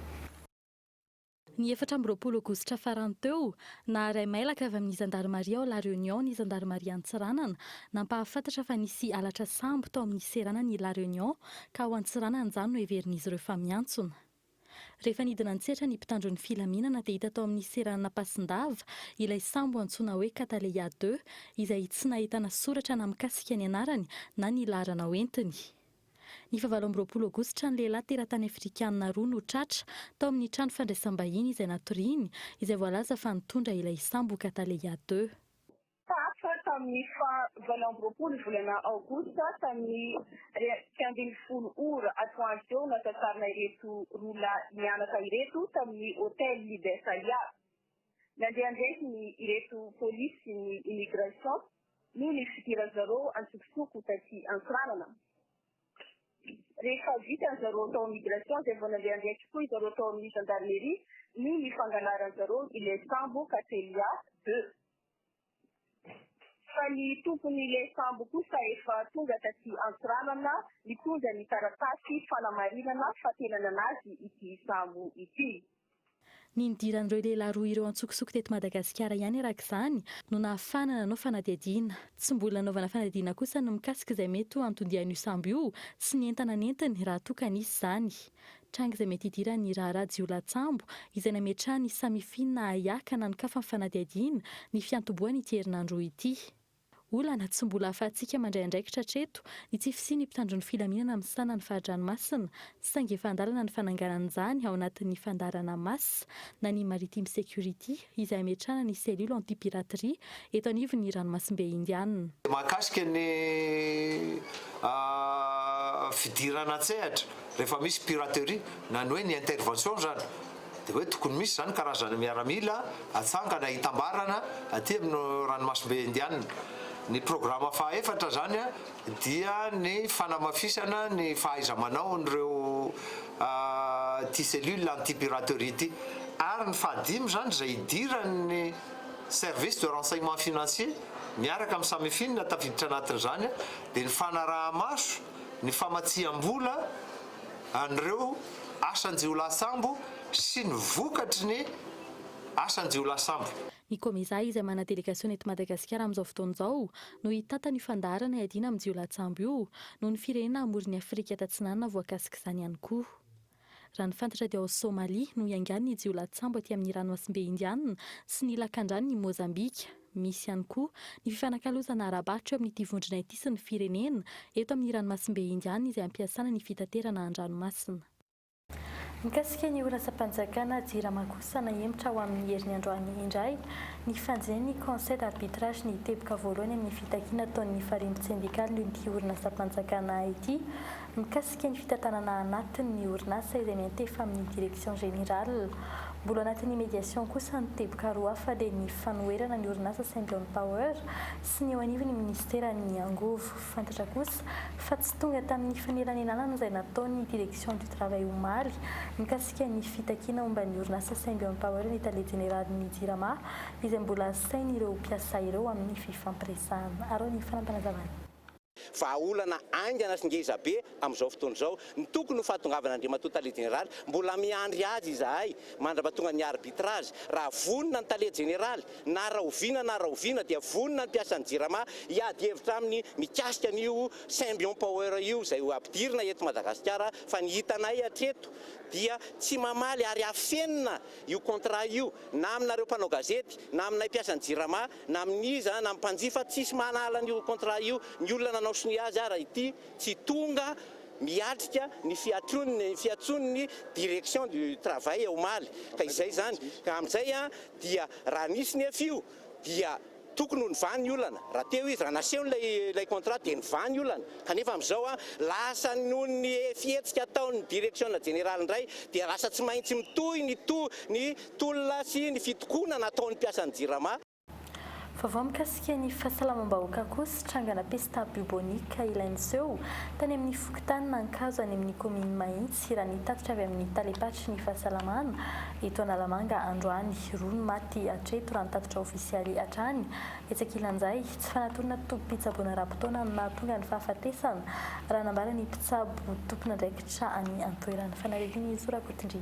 Ny 4 Aogositra farany teo naharay mailaka avy amin'ny Gendarmerie ao La Réunion ny Gendarmerie Antsiranana nampahafantatra fa nisy alatra sambo tao amin'ny serana ny La Réunion ka ao Antsiranana izany no heverin'izy ireo fa miantsona. Rehefa nidina antsehatra ny mpitandron'ny filaminana dia hita tao amin'ny serana Napasindava ilay sambo antsoina hoe Cataleya 2 izay tsy nahitana soratra na mikasika ny anarany na ny laharana hoentiny. Ny 7 Aogositra ny lehilahy teratany afrikanina roa no tratra tao amin'ny trano fandraisam-bahiny izay natoriany izay voalaza fa nitondra ilay sambo Cataleya 2. Tamin'ny 7 volana Aogosta tamin'ny 20 ora atoandro teo nasatsarina ireto rola mianaka ireto tamin'ny hôtel Libertalia. Nandeha andraikiny ireto polisy sy ny immigration no ny fidiran zareo antsokotsoko taty Antsiranana. Rehefa vita ny zareo tao immigration izay vao nandeha andraiky koa zareo tao amin'ny gendarmerie no ny fangalaran zareo ilay sambo Cataleya 2. Fa ny tompon'ilay sambo kosa efa tonga taty Antsiranana mitondra ny taratasy fanamarinana fatelana anazy ity sambo ity. Ny nidiran'ireo lehilahy roa ireo antsokotsoko teto Madagasikara ihany arak'izany no nahafana nanao fanadihadiana. Tsy mbola nanaovana fanadihadiana kosa no mikasika izay mety antondian'io sambo io sy ny entana nentiny raha toka nisy izany. Tranga izay mety hidirany raharaha Jiolatssambo izay nametrahany ny samifine ahakana nikafa amin'ny fanadihadiana ny fiantoboany ity herinandro ity. Olana tsy mbola ahafahantsika mandray andraikitra hatreto ny tsy fisiany mpitandron'ny filaminana amin'ny sanany fahadranomasina saingy efa andalana ny fananganan'izany ao anatin'ny fandarana Mas na ny Maritime Security izay ametrahana ny selule anti-piraterie eto anivon'ny ranomasimbe indianina. Mahakasika ny fidirana an-tsehatra rehefa misy piraterie na ny hoe ny intervention zany dia hoe tokony misy zany karazana miaramila atsangana hitambarana aty amin'ny ranomasimbe indianina. Ny programa fahaefatra zany dia ny fanamafisana ny fahaiza-manao n'ireo ty cellule anti-piraterie ty ary ny fahadimy zany izay idiran'ny service de renseignement financier miaraka amin'ny samifine tafiditra anatin'izany dia ny fanaraha-maso ny famatsiam-bola an'ireo asan-Jiolasambo sy ny vokatry ny asan-Jiolasambo. Ny komeza izay mana delegasion eto Madagasikara amin'izao fotoan'izao no hitantany fandaharana iadiana amin'ny Jiolatssambo io noho ny firenena amoron'ny Afrika Atsinanana voakasika izany ihany koa. Raha ny fantatra dia ao Somalia no iangan'ny Jiolatssambo aty amin'ny ranomasimbe indianina sy ny lakandrany ny Mozambika. Misy ihany koa ny fifanakalozana ara-barotra amin'ity vondrona ity sy ny firenena eto amin'ny ranomasimbe indianina izay ampiasana ny fitaterana an-dranomasina. Mikasika ny orinasa-panjakana Jirama kosa nahemitra ao amin'ny herin'ny androany indray ny fanjinany conseil d'arbitrage ny teboka voalohany amin'ny fitakiana ataon'ny farindry sindikaly ity orinasa-panjakana ity mikasika ny fitantanana anatin'ny orinasa izay miantefa amin'ny direction générale. Mbola anatin'ny médiation kosa ny teboka roa hafa dia ny fanoherana ny orinasa Symbion Power sy ny eo anivon'ny ministera ny angovo. Fantatra kosa fa tsy tonga tamin'ny fanelanelana izay nataon'ny direction du travail omaly mikasika ny fitakiana momban'ny orinasa Symbion Power ny tale généraly Jirama izay mbola sain'ireo mpiasa ireo amin'ny fifampiresahana. Arao ny fanampanazavana. fa olana aingana sy ngeza be amin'izao fotoana izao ny tokony ho fahatongavan'Andriamatoa tale généraly mbola miandry azy izahay mandrapatonga ny arbitrage raha vonina ny tale généraly na raha oviana dia vonina ny mpiasan'ny JIRAMA hiady hevitra aminy mikasika an'io Symbion Power io izay ho ampidirina eto Madagasikara fa ny hitanay hatreto dia tsy mamaly ary afenina io contrat io na aminareo mpanao gazety na aminay mpiasan'ny JIRAMA na amin'iza na mpanjifa tsisy manala an'io contrat io ny olona nanao sony azy ara ity tsy tonga miatrika ny fiatson'ny direction du travail eo Omaly ka izay zany ka amin'izay dia raha nisy nefa io dia tokony ho nivany ny olana raha teo izy raha naseho lay contrat dia nivany ny olana kanefa amin'izao lasa noho ny fihetsika ataon'ny direction générale indray dia lasa tsy maintsy mitohy ny tolona sy ny fitokonana nataon'ny mpiasan'ny JIRAMA. Vaovao mikasika ny fahasalamam-bahoaka kosa trangana pesta bubonika ilain'seho tany amin'ny fokontany nankazo any amin'ny kominy Mahitsy raha nitatitra avy amin'ny talepatry ny fahasalamana eto Analamanga androany roa ny maty hatreto raha nitatitra ofisialy hatrany etsakilan'izay tsy fanatorana tompom-pitsaboana rahampitaona no nahatonga ny fahafatesana raha nambara ny mpitsabo tompon'andraikitra any an-toerana fanarediana izy Rakotondry.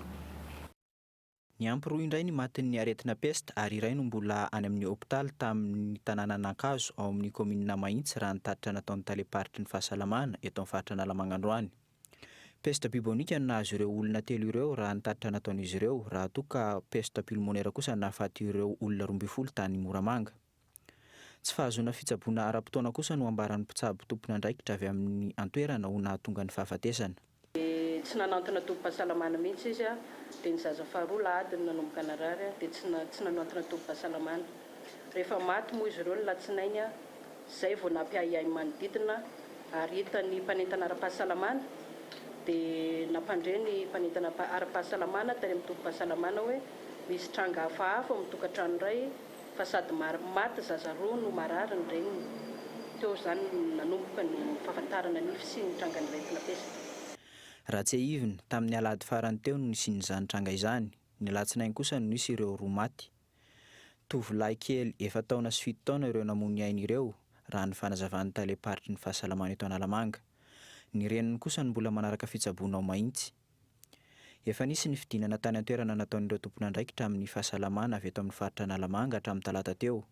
Ny ampy roa indray ny matin'ny aretina pesta ary iray no mbola any amin'ny hôpitaly tamin'ny tanàna Nankazo ao amin'ny komina Mahitsy raha nitatitra nataon'ny taleparitry ny fahasalamana eto amin'ny faritra Analamanga androany. Pesta bibonika no nahazo ireo olona telo ireo raha nitatitra nataon'izy ireo raha toa ka pesta pulmonaire kosa nahafaty ireo olona 12 tany Moramanga. Tsy fahazona fitsaboana ara-potoana kosa no ambaran'ny mpitsabo tompon'andraikitra avy amin'ny antoerana ho nahatonga ny fahafatesana. Tsy nanantona tompom-pahasalamana mihitsy izy dia ny zaza faharoa lahady no nanomboka narary dia tsy nanantona tompom-pahasalamana. Rehefa maty moa izy ireo ny latsinainy izay vao nampiahiahy manodidina ary hita ny mpanentana ara-pahasalamana dia nampandre ny mpanentana ara-pahasalamana tary amin'ny tompom-pahasalamana hoe misy tranga hafahafa amin'ny tokantrano iray fa sady maty zaza roa no marary ny reniny. Teo izany nanomboka ny fahafantarana nify sy ny trangany retina pesta. Raha tsy ahivina tamin'ny alahady farany teo no nisy izany tranga izany, ny alatsinainy kosa no nisy ireo roa maty. Tovolahy kely 7 taona sy 7 taona ireo namono ny ainy ireo raha ny fanazavan'ny taleparitry ny fahasalamana eto Analamanga. Ny reniny kosa no mbola manaraka fitsaboana ao Mahitsy. Efa nisy ny fidinana tany an-toerana nataon'ireo tompon'andraikitra amin'ny fahasalamana avy eto amin'ny faritra Analamanga hatramin'ny talata teo.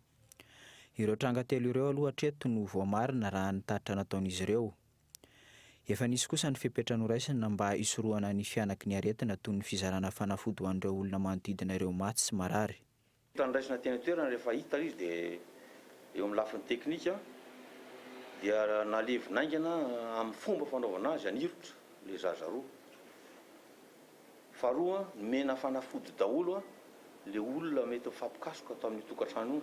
Ireo tranga telo ireo aloha hatreto no voamarina raha nitatitra nataon'izy ireo. Efa nisy kosa ny fepetra noraisina mba hisorohana ny fianaky ny aretina toy ny fizarana fanafody ho an'ireo olona manodidina ireo maty sy marary. Tandraisina teny toerana rehefa hita izy dia eo amin'ny lafiny teknika dia nalevi naingana amin'ny fomba fanaovana azy anirotra le zaza roa. Faharoa mena fanafody daholo le olona mety fampikasoka atao amin'ny tokantrano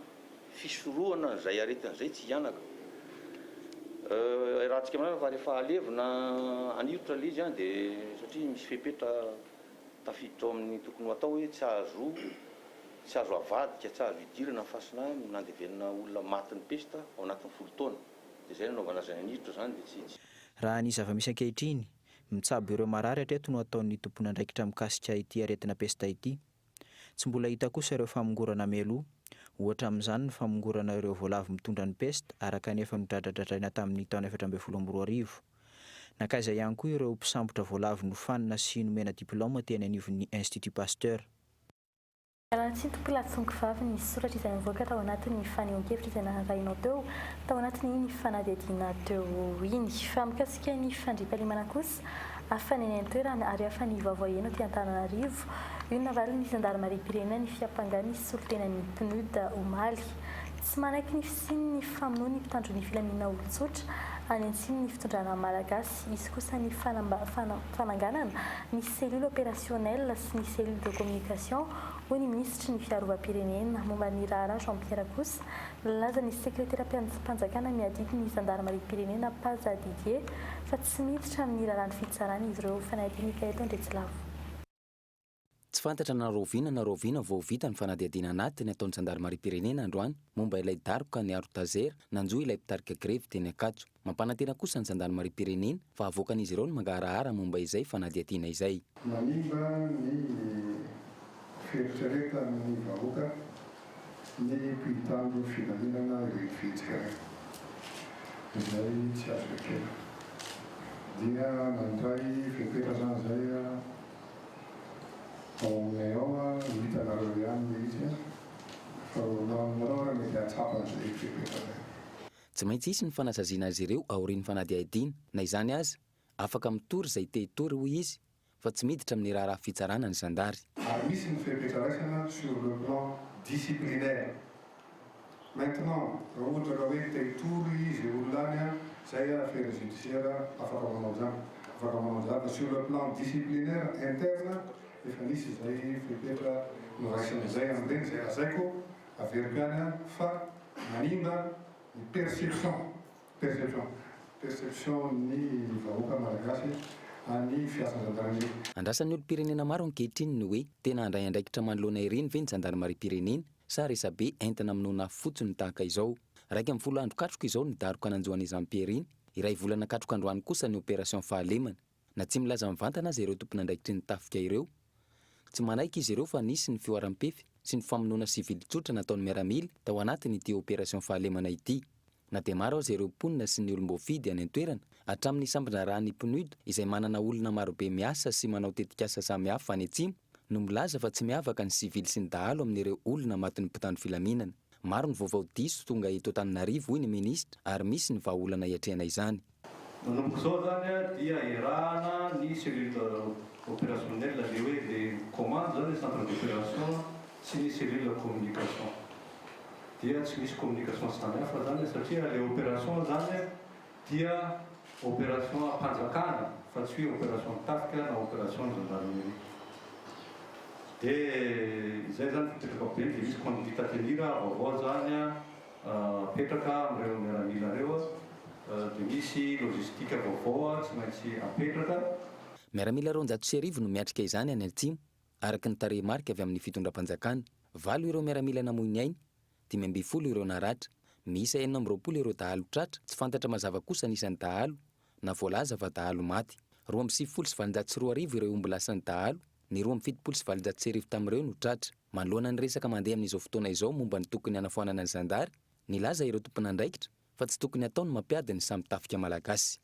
fisorohana izay aretina izay tsy hianaka. Raha tsika manana fa rehefa alevina anirotra le izy dia satria misy fepetra tafiditra ao amin'ny tokony ho atao hoe tsy azo avadika, tsy azo hidirana fasina nandevenina olona matin'ny pesta ao anatin'ny 10 taona. Dia izay nanaovana azy anirotra zany dia tsy. Raha ny zava-misy ankehitriny mitsabo ireo marary hatreto no ataon'ny tompon'andraikitra mikasika ity aretina pesta ity. Tsy mbola hita kosa ireo famongorana mialoha. Ohatra amin'izany ny famongorana ireo voalavo mitondra ny pesta araka ny efa nodradradratraina tamin'ny taona 2012. Nakaiza ihany koa ireo mpisambotra voalavo nofanina sy nomena diplôma teny anivon'ny Institut Pasteur. Rahantsy tompilatsongo vavy ny soratra izay mivoaka tao anatin'ny fanehoan-kevitra izay narahinao teo tao anatin'ny fanadihadiana teo iny fa mikasika ny fandriampahalemana kosa afany any an-toerana ary afany vaovao-eno ty Antananarivo io navaly ny zandarmarie-pirenena ny fiampangany solotenan'ny PNUD Omaly tsy manaky ny fisiny ny famonoa ny mpitandro ny filaminana olon-tsotra any antsiny ny fitondrana malagasy izy kosa ny fananganana ny cellule opérationnelle sy ny cellule de communication ho ny ministry ny fiarovam-pirenena momba ny raharaha Jean-Pierre kosa nilaza ny sekretera mpanjakana miadidy ny zandarmarie-pirenena Paza Didier fa tsy miditra amin'ny raharahany fitsarana izy ireo fanadihana eto Andretsilavo. Tsy fantatra na roviana vao vita ny fanadihadiana anatiny ataon'ny zandarmarie-pirenena androany momba ilay daroka ny Arotazera nanjoa ilay mpitarika grevy teny Ankatso. Mampanantena kosa ny zandarmarie-pirenena fa avoakan'izy ireo ny mangarahara momba izay fanadihadiana izay. Manimba ny feritrereta amin'ny vahoaka ny mpitandro filaminana ireo fihetsika. izay tsy azo fekena dia mandray fepetra zany zay ao aminay ao hitanareo ihany izy fa aminareo mety atsapana zay fepetra zay. Tsy maintsy isy ny fanasaziana azy ireo aorian'ny fanadihadiana na izany azy afaka mitory izay te hitory hoy izy fa tsy miditra amin'ny raharaha fitsarana ny zandary. Ary misy ny fepetra raisana sur le plan disciplinaire. Maintenant raha ohatra ka hoe te hitory izy olona any zay affaire judiciaire afaka manao zany sur le plan disciplinaire interne efa misy zay fepetra noraisana zay amin'ireny zay lazaiko averiko any fa manimba ny perception ny vahoaka malagasy any fiasan'ny zandarmerie. Andrasan'ny olo-pirenena maro ankehitriny ny hoe tena handray andraikitra manoloana ireny ve ny zandarmarie-pirenena sa resabe entana aminona fotsiny tahaka izao. 12 andro katroka izao ny daroka nanjoany Zampieri, iray volana katroka androany kosa ny opération fahalemana. Na tsy milaza mivantana azy ireo tompon'andraikitry ny tafika ireo. Tsy manaiky izy ireo fa nisy ny fioaram-pefy sy ny famonoana sivily tsotra nataony miaramila tao anatiny ity opération fahalemana ity. Na dia maro azy ireo mponina sy ny olom-boafidy any an-toerana hatramin'ny sambondrarahany PNUD izay manana olona marobe miasa sy manao tetikasa samihafa any atsimo no milaza fa tsy miavaka ny sivily sy ny dahalo amin'ireo olona matin'ny mpitandro filaminana. Maro ny vaovao diso tonga eto Antananarivo hoy ny minisitra ary misy ny vahaolana hiatrehana izany. Manomboka izao zany dia irahana ny cellule opérationnelle le hoe les commandes zany centre d'opération sy ny cellule communication. Dia tsy misy communication samihafa zany satria le opération zany dia opération ampanjakana fa tsy hoe opération tafika na opération gendarmerie. Dia izay zany fipetraka be dia misy conduite à tenir vaovao zany apetraka amin'ireo miaramila reo dia misy logistique vaovao tsy maintsy apetraka. Miaramila 200 no miatrika izany any atsimo araka ny tarehimarika avy amin'ny fitondram-panjakana. 9 ireo miaramila namoiny ainy, 10 ireo naratra, misy 20 ireo dahalo tratra tsy fantatra mazava kosa nisan'ny dahalo na voalaza fa dahalo maty. 27,702 ireo omby lasan'ny dahalo, ny 27,702 tamin'ireo no tratra. Manoloana ny resaka mandeha amin'izao fotoana izao momba ny tokony hanafoanana ny zandary, nilaza ireo tompon'andraikitra fa tsy tokony ataony mampiady ny samy tafika malagasy.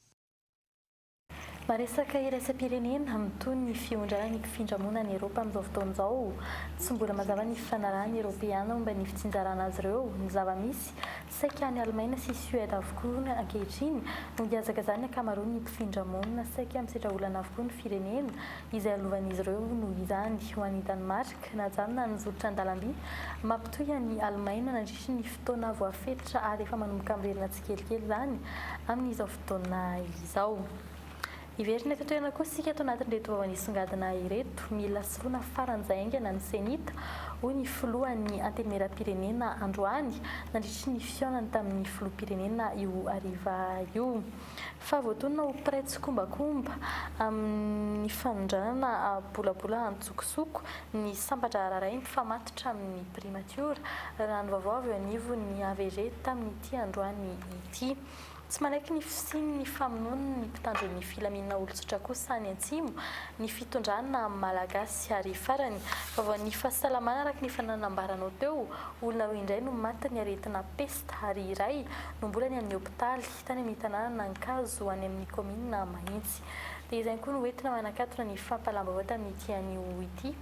Maresaka iraisam-pirenena mitony ny fiondrana ny mpifindramona ny Eropa amin'izao fotoana izao. Tsy mbola mazava ny fifanarahany Eropeana momba ny fitsinjarana azy ireo. Ny zava-misy saika any Alemaina sy Suède avokoa ny ankehitriny no diazaka zany ankamaroany ny mpifindramona saika misedra olana avokoa ny firenena izay alovan'izy ireo noho izany. Ho an'ny Danemark na zany na ny zotra an-dalamby mampitohy any Alemaina nandritra ny fotoana voafetra ary efa manomboka amin'irerina tsikelikely zany amin'izao fotoana izao. Iverina toerana kosa sika ato anatin'ireto vaovanisongadina ireto mila soroana faran'izay aingana ny senita hoy ny filohan'ny antenimieram-pirenena androany nandritra ny fihaonany tamin'ny filoha-pirenena io ariva io. Fa voatonona ho prêtre kombakomba amin'ny fanondranana bolabola antsokosoko ny sambatra raray mifamatotra amin'ny primature raha ny vaovao avy anivo ny AVG tamin'ity androany ity. Tsy manaiky ny fisiny ny famonoana ny mpitandro ny filaminana olon-tsotra kosa any atsimo ny fitondrana malagasy ary farany vaovao ny fahasalamana araka ny fananambaranao teo olona roa indray no maty ny aretina pesta ary iray no mbola ny amin'ny hopitaly tany amin'ny tanàna Nankazo any amin'ny commune Mahitsy. Dia izay koa no hoentina manakatona ny fampalambaovao tamin'ity anio ity.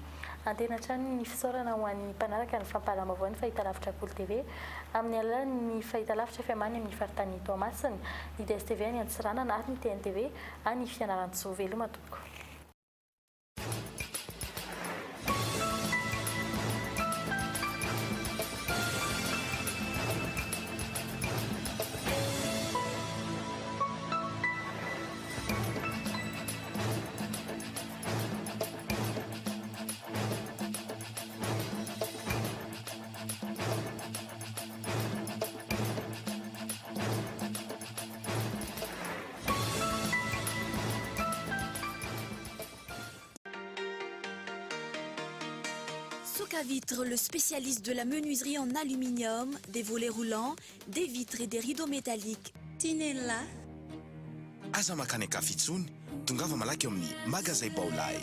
Antena trano ny fisaorana ho an'ny mpanaraka ny fampalambaovao ny fahitalavitra Pôly TV amin'ny alalan'ny fahitalavitra fiamany amin'ny faritany Toamasina, ny DSTV any Antsiranana ary ny TNTV any Fianarantsoa. Veloma tompoko. Vitre, le spécialiste de la menuiserie en aluminium, des volets roulants, des vitres et des rideaux métalliques. Tinella. Aza makany akafitsony, tongava malaky amin'ny magasin Baolay.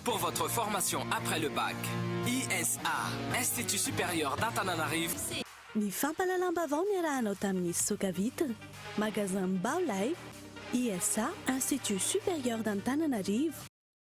Pour votre formation après le bac, ISA, Institut supérieur d'Antananarivo, Ny fampalalam-bavao niarahanao tamin'ny Soka Vitre, magasin Baolay, ISA, Institut supérieur d'Antananarivo,